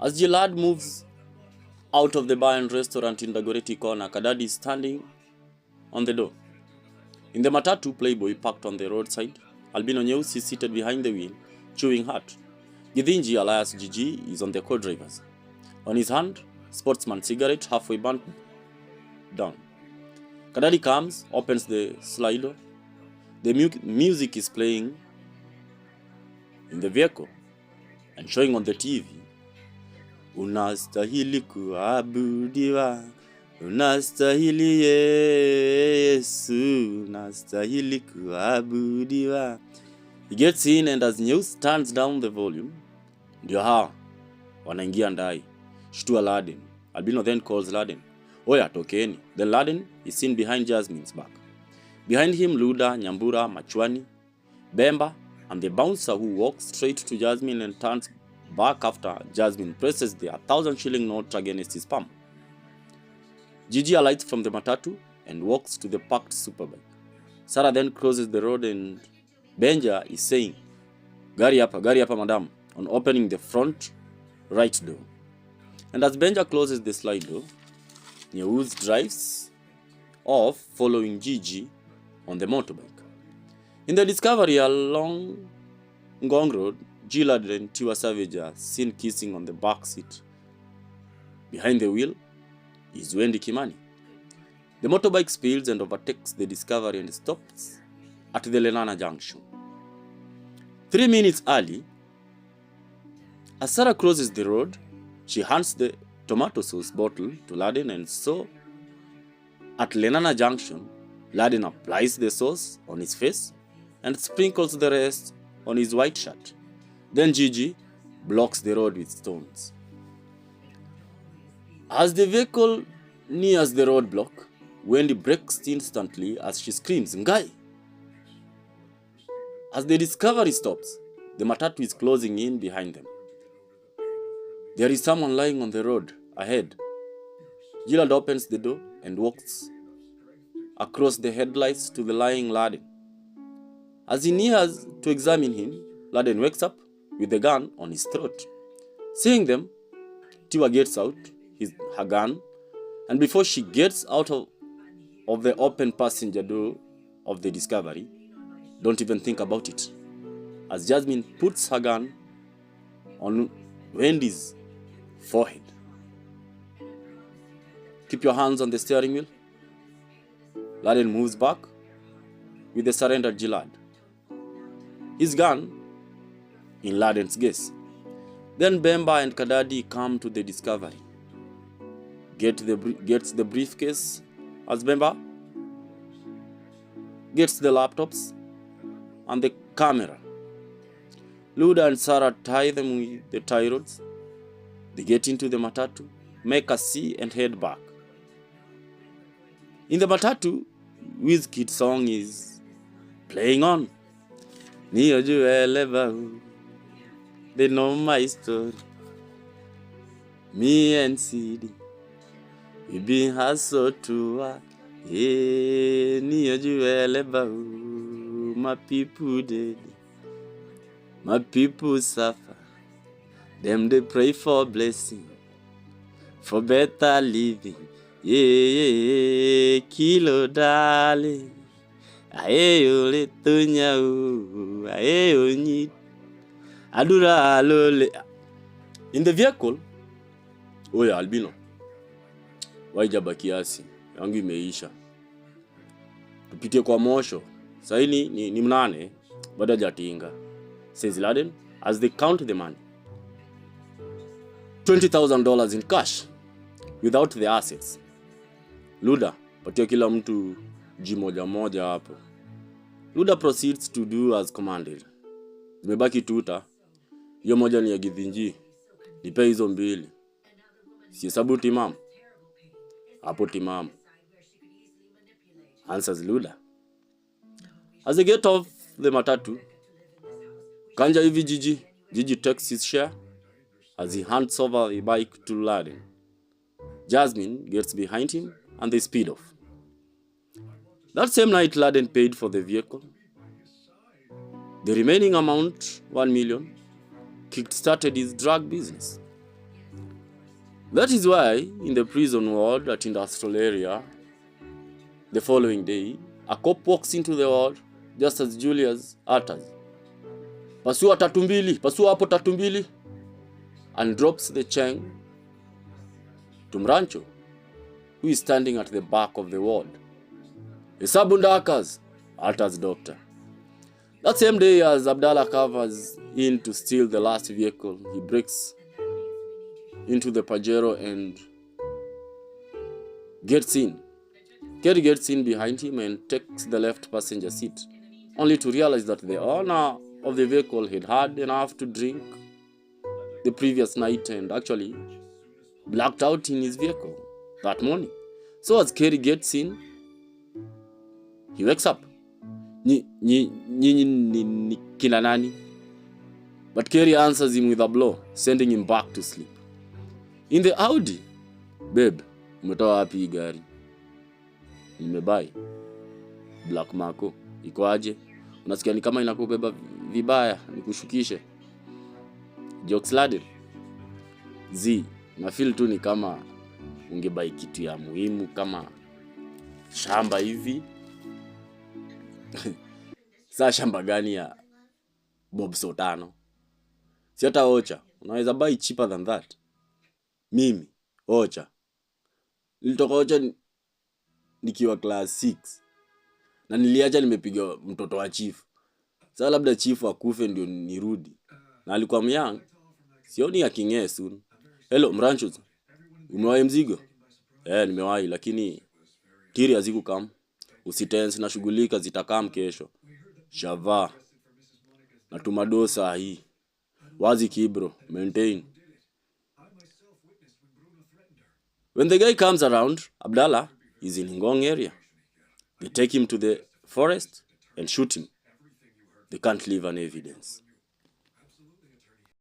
As Gilad moves out of the bar and restaurant in the Goretti corner, Kadadi is standing on the door. In the matatu Playboy parked on the roadside, Albino Nyeusi is seated behind the wheel, chewing hard. Githinji alias Gigi is on the co-drivers. On his hand, sportsman cigarette halfway burnt down. Kadadi comes, opens the slide door. The music is playing in the vehicle and showing on the TV. Unastahili kuabudiwa, unastahili Yesu, unastahili kuabudiwa. He gets in and as News turns down the volume, ndio hawa wanaingia ndai. Shtua Laden. Albino then calls Laden. Oya tokeni. Then Laden is seen behind Jasmine's back. Behind him Luda, Nyambura, Machwani, Bemba, and the bouncer who walks straight to Jasmine and turns back after Jasmine presses the 1,000 shilling note against his palm. Gigi alights from the matatu and walks to the parked superbike. Sarah then crosses the road and Benja is saying, Gari hapa madam, on opening the front right door. And as Benja closes the slide door, News drives off following Gigi on the motorbike. In the Discovery along Ngong Road, Gilad and Tiwa Savage are seen kissing on the back seat. Behind the wheel is Wendy Kimani. The motorbike speeds and overtakes the Discovery and stops at the Lenana Junction. 3 minutes early, as Sarah crosses the road, she hands the tomato sauce bottle to Laden, and so at Lenana Junction, Laden applies the sauce on his face and sprinkles the rest on his white shirt. Then Gigi blocks the road with stones. As the vehicle nears the roadblock, Wendy brakes instantly as she screams, Ngai! As the Discovery stops, the matatu is closing in behind them. There is someone lying on the road ahead. Gilad opens the door and walks across the headlights to the lying Laden. As he nears to examine him, Laden wakes up with the gun on his throat. Seeing them, Tiwa gets out her gun, and before she gets out of the open passenger door of the Discovery, don't even think about it, as Jasmine puts her gun on Wendy's forehead. Keep your hands on the steering wheel. Laden moves back with the surrendered Gilad. His gun in Laden's gaze. Then Bemba and Kadadi come to the Discovery. Gets the briefcase as Bemba gets the laptops and the camera. Luda and Sarah tie them with the tie rods. They get into the matatu, make a C and head back. In the matatu, Wizkid's song is playing on. They know my story. Me and CD, we been hustled to work. My people dead, my people suffer. Them they pray for blessing, for better living. Kilo darling. Ayo le tonya o, ayo ni adura lole. In the vehicle, oya Albino, waijaba kiasi, yangu imeisha. Tupitie kwa mosho, saini ni mnane, bada jatinga, says Laden as they count the money. $20,000 in cash, without the assets. Luda, patia kila mtu moja hapo. Luda proceeds to do as commanded. Zimebaki tuta. Hiyo moja ni ya Githinji. Nipe hizo mbili. Sihesabu timamu. Hapo timamu. Answers Luda. As they get off the matatu, kanja hivi Gigi takes his share as he hands over the bike to Laden. Jasmine gets behind him and they speed off. That same night, Laden paid for the vehicle. The remaining amount, 1 million, kick-started his drug business. That is why in the prison ward at industrial area, the following day, a cop walks into the ward just as Julius utters, "Pasua tatu mbili, pasua hapo tatu mbili," and drops the chain to Mrancho, who is standing at the back of the ward. "Hesabu ndakas," utters doctor. That same day, as Abdallah covers in to steal the last vehicle, he breaks into the Pajero and gets in. Kerry gets in behind him and takes the left passenger seat, only to realize that the owner of the vehicle had had enough to drink the previous night and actually blacked out in his vehicle that morning. So as Kerry gets in, he wakes up. Nyinyi kina nani? But Kerry answers him with a blow, sending him back to sleep. In the Audi, "Babe, umetoa wapi hii gari?" "Nimebai." "Black Marco, iko aje? Unasikia ni kama inakubeba vibaya, nikushukishe?" Jokes laden. Na feel tu ni kama ungebai kitu ya muhimu kama shamba hivi. Saa shamba gani ya Bob Sotano? Si hata Ocha, unaweza buy cheaper than that. Mimi, Ocha. Nilitoka Ocha nikiwa class 6. Na niliacha nimepiga mtoto wa chief. Sasa labda chief akufe ndio nirudi. Na alikuwa myang. Sioni aking'ee soon. "Hello, Mranchos. Umewahi mzigo?" Nimewahi, lakini tiri hazikukam. Usitense, na shughulika zitakam kesho. Shava. Na tumadosa hii. Wazi kibro. Maintain. When the guy comes around, Abdallah is in Ngong area. They take him to the forest and shoot him. They can't leave an evidence.